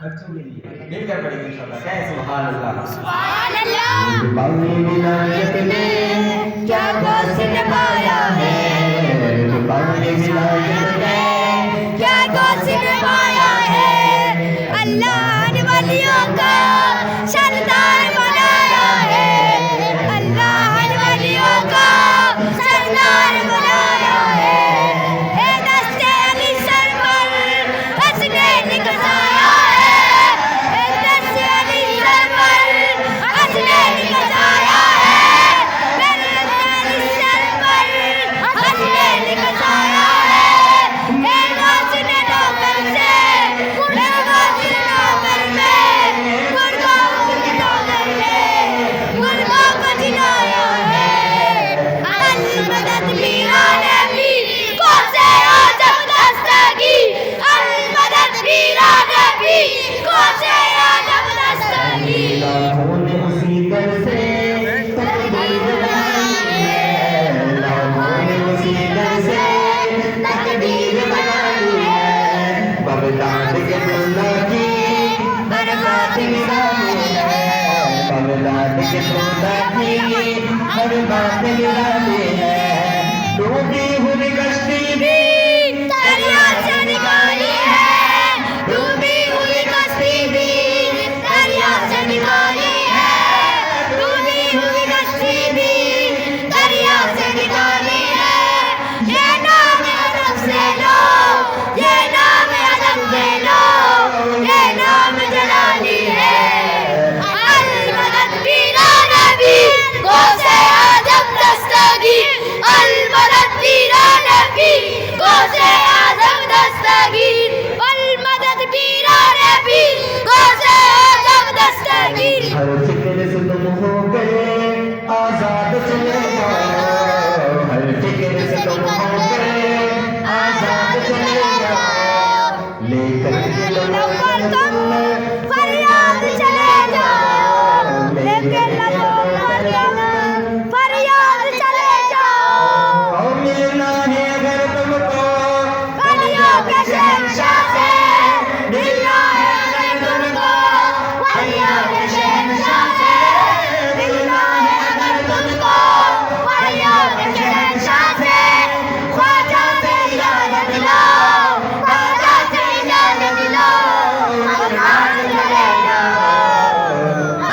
बच्चों के लिए मिलकर पढ़ेंगे इंशाअल्लाह। कहें सुभान अल्लाह। सुभान अल्लाह। बावली विलायत ने क्या गौसिन पाया है, बावली विलायत ने क्या गौसिन पाया है, अल्लाह ने वलियों का सरदार बनाया है, अल्लाह ने वलियों का सरदार बनाया है। ए दस्ते अली सर पर हंसने निकसाया है, ए दस्ते अली सर पर हंसने निकसाया है, मेरे अली सर पर हंसने निकसाया है। ए गौसिन नौकर से, ए गौसिन नौकर में, गुरबों को नौकर में, गुरबों को जिलाया है। अल-मदद मीरान नबी को से आजम दस्तगीर, अल-मदद मीरान नबी को से आजम दस्तगीर। लाखों ने उसी दर से तकदीर बनाई है, लाखों ने उसी दर से तकदीर बनाई है। बगदाद के मुल्ला की बरबाद गिरानी है, बगदाद के मुल्ला की बरबाद गिरानी है। डूबी हुई कश्ती भी दरिया से निकाली है, डूबी हुई कश्ती भी दरिया से निकाली है, डूबी हुई कश्ती भी दरिया से निकाली है। ये नाम अदब से लो, ये नाम अदब से लो, ये नाम जलाली है। अल-मदद मीरान नबी को से आजम दस्तगीर, अल-मदद मीरान नबी को से आजम दस्तगीर, अल-मदद मीरान नबी को से आजम दस्तगीर। हर फिक्र से तुम हो गए आजाद चले जाओ, हर फिक्र से तुम हो गए आजाद चले जाओ। लेकर के लबों पर तुम फरियाद चले जाओ, लेकर लबों पर तुम फरियाद चले जाओ। और मिलना है अगर तुमको कलियों के शहंशाह से, मिलना है अगर तुमको कलियों के शहंशाह से, मिलना है अगर तुमको कलियों के शहंशाह से। ख्वाजा से इजाज़त लो, ख्वाजा से इजाज़त लो, आजाद चले जाओ।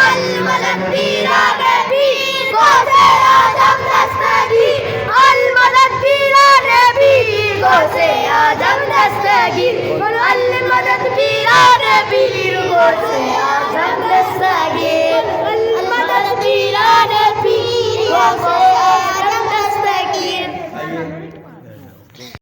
अल-मदद मीरान नबी को से आजम दस्तगीर, अल-मदद मीरान नबी को से आजम दस्तगीर, अल-मदद मीरान नबी को से आजम दस्तगीर, अल-मदद मीरान नबी को से